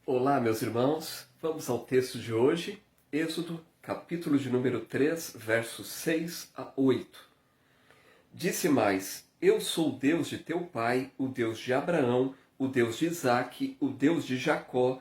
Olá, meus irmãos. Vamos ao texto de hoje, Êxodo, capítulo de número 3, versos 6 a 8. Disse mais: Eu sou o Deus de teu pai, o Deus de Abraão, o Deus de Isaque, o Deus de Jacó.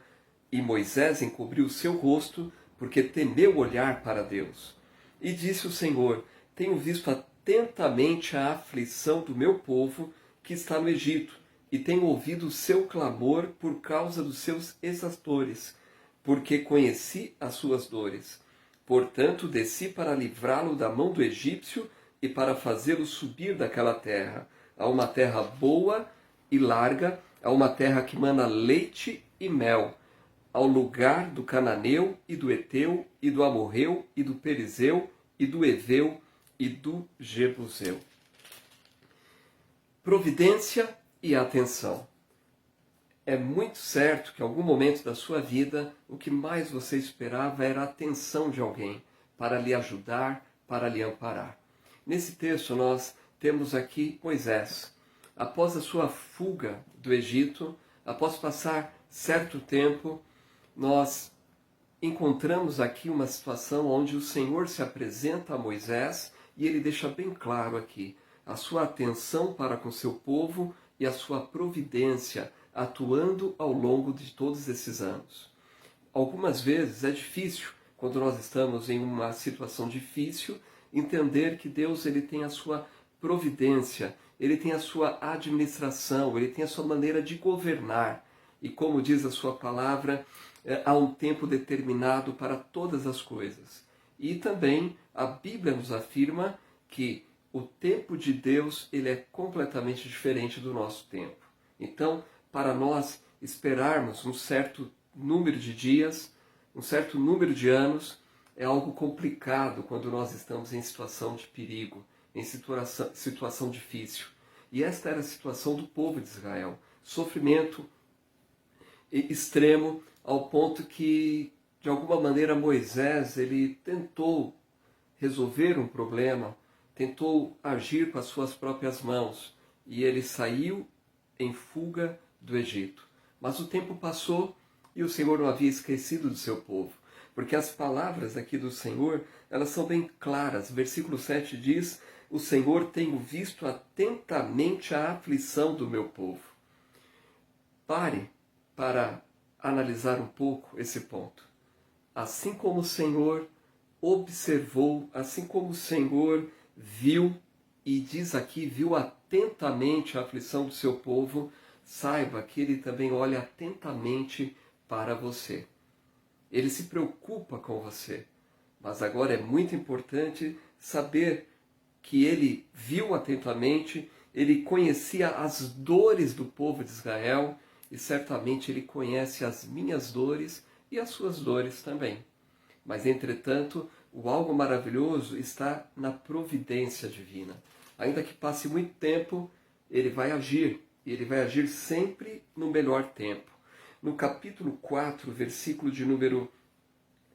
E Moisés encobriu o seu rosto, porque temeu olhar para Deus. E disse o Senhor: Tenho visto atentamente a aflição do meu povo que está no Egito, e tenho ouvido o seu clamor por causa dos seus exatores, porque conheci as suas dores. Portanto, desci para livrá-lo da mão do egípcio e para fazê-lo subir daquela terra, a uma terra boa e larga, a uma terra que mana leite e mel, ao lugar do cananeu e do eteu e do amorreu e do perizeu e do eveu e do jebuseu. Providência e atenção. É muito certo que em algum momento da sua vida o que mais você esperava era a atenção de alguém para lhe ajudar, para lhe amparar. Nesse texto nós temos aqui Moisés. Após a sua fuga do Egito, após passar certo tempo, nós encontramos aqui uma situação onde o Senhor se apresenta a Moisés e ele deixa bem claro aqui a sua atenção para com seu povo e a sua providência atuando ao longo de todos esses anos. Algumas vezes é difícil, quando nós estamos em uma situação difícil, entender que Deus ele tem a sua providência, ele tem a sua administração, ele tem a sua maneira de governar. E como diz a sua palavra, há um tempo determinado para todas as coisas. E também a Bíblia nos afirma que o tempo de Deus ele é completamente diferente do nosso tempo. Então, para nós esperarmos um certo número de dias, um certo número de anos, é algo complicado quando nós estamos em situação de perigo, em situação difícil. E esta era a situação do povo de Israel. Sofrimento extremo, ao ponto que, de alguma maneira, Moisés ele tentou resolver um problema, tentou agir com as suas próprias mãos, e ele saiu em fuga do Egito. Mas o tempo passou e o Senhor não havia esquecido do seu povo, porque as palavras aqui do Senhor, elas são bem claras. Versículo 7 diz: O Senhor tem visto atentamente a aflição do meu povo. Pare para analisar um pouco esse ponto. Assim como o Senhor observou, assim como o Senhor viu, e diz aqui, viu atentamente a aflição do seu povo, saiba que Ele também olha atentamente para você. Ele se preocupa com você. Mas agora é muito importante saber que Ele viu atentamente, Ele conhecia as dores do povo de Israel, e certamente Ele conhece as minhas dores e as suas dores também. Mas, entretanto, o algo maravilhoso está na providência divina. Ainda que passe muito tempo, Ele vai agir. E Ele vai agir sempre no melhor tempo. No capítulo 4, versículo de número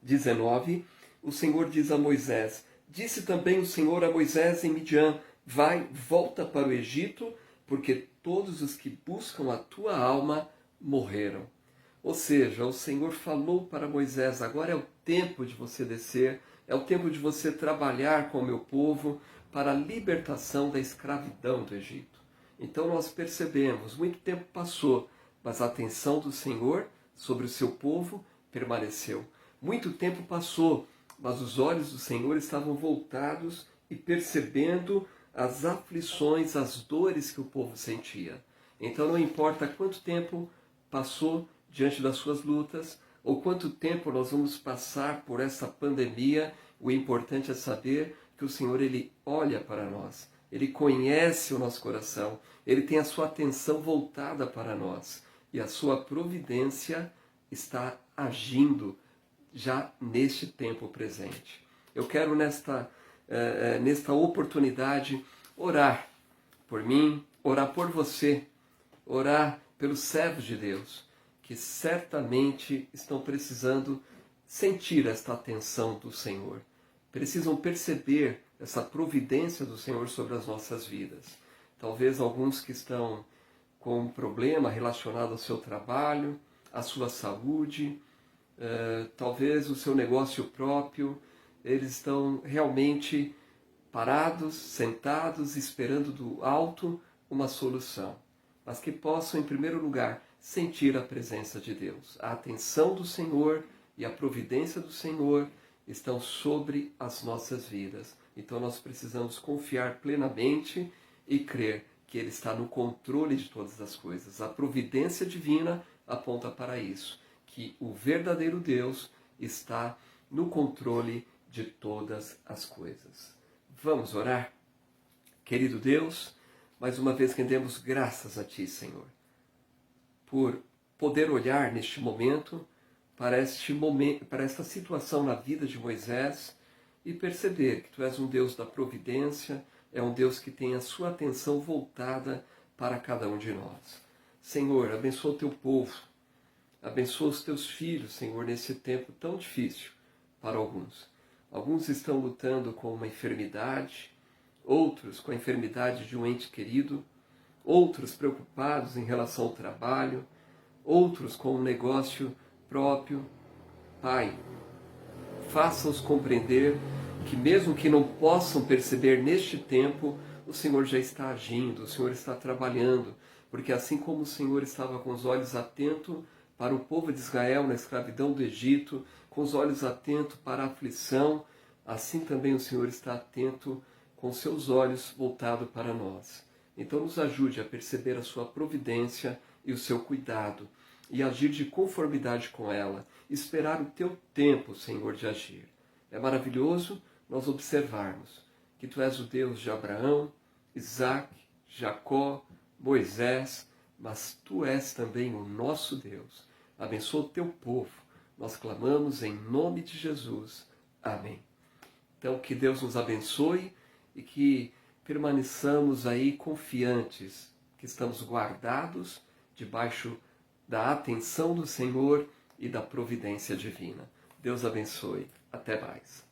19, o Senhor diz a Moisés: Disse também o Senhor a Moisés em Midian: Vai, volta para o Egito, porque todos os que buscam a tua alma morreram. Ou seja, o Senhor falou para Moisés: agora é o tempo de você descer, é o tempo de você trabalhar com o meu povo para a libertação da escravidão do Egito. Então nós percebemos, muito tempo passou, mas a atenção do Senhor sobre o seu povo permaneceu. Muito tempo passou, mas os olhos do Senhor estavam voltados e percebendo as aflições, as dores que o povo sentia. Então não importa quanto tempo passou diante das suas lutas, ou quanto tempo nós vamos passar por essa pandemia, o importante é saber que o Senhor ele olha para nós, Ele conhece o nosso coração, Ele tem a sua atenção voltada para nós, e a sua providência está agindo já neste tempo presente. Eu quero nesta oportunidade orar por mim, orar por você, orar pelos servos de Deus, que certamente estão precisando sentir esta atenção do Senhor. Precisam perceber essa providência do Senhor sobre as nossas vidas. Talvez alguns que estão com um problema relacionado ao seu trabalho, a sua saúde, talvez o seu negócio próprio. Eles estão realmente parados, sentados, esperando do alto uma solução. Mas que possam, em primeiro lugar, sentir a presença de Deus. A atenção do Senhor e a providência do Senhor estão sobre as nossas vidas. Então nós precisamos confiar plenamente e crer que Ele está no controle de todas as coisas. A providência divina aponta para isso, que o verdadeiro Deus está no controle de todas as coisas. Vamos orar? Querido Deus, mais uma vez rendemos graças a Ti, Senhor, por poder olhar neste momento para esta situação na vida de Moisés e perceber que Tu és um Deus da providência, é um Deus que tem a sua atenção voltada para cada um de nós. Senhor, abençoa o Teu povo, abençoa os Teus filhos, Senhor, nesse tempo tão difícil para alguns. Alguns estão lutando com uma enfermidade, outros com a enfermidade de um ente querido, outros preocupados em relação ao trabalho, outros com um negócio próprio. Pai, faça-os compreender que mesmo que não possam perceber neste tempo, o Senhor já está agindo, o Senhor está trabalhando, porque assim como o Senhor estava com os olhos atentos para o povo de Israel na escravidão do Egito, com os olhos atentos para a aflição, assim também o Senhor está atento com seus olhos voltados para nós. Então nos ajude a perceber a sua providência e o seu cuidado, e agir de conformidade com ela, esperar o teu tempo, Senhor, de agir. É maravilhoso nós observarmos que tu és o Deus de Abraão, Isaque, Jacó, Moisés, mas tu és também o nosso Deus. Abençoa o teu povo. Nós clamamos em nome de Jesus. Amém. Então que Deus nos abençoe e que permaneçamos aí confiantes, que estamos guardados debaixo da atenção do Senhor e da providência divina. Deus abençoe. Até mais.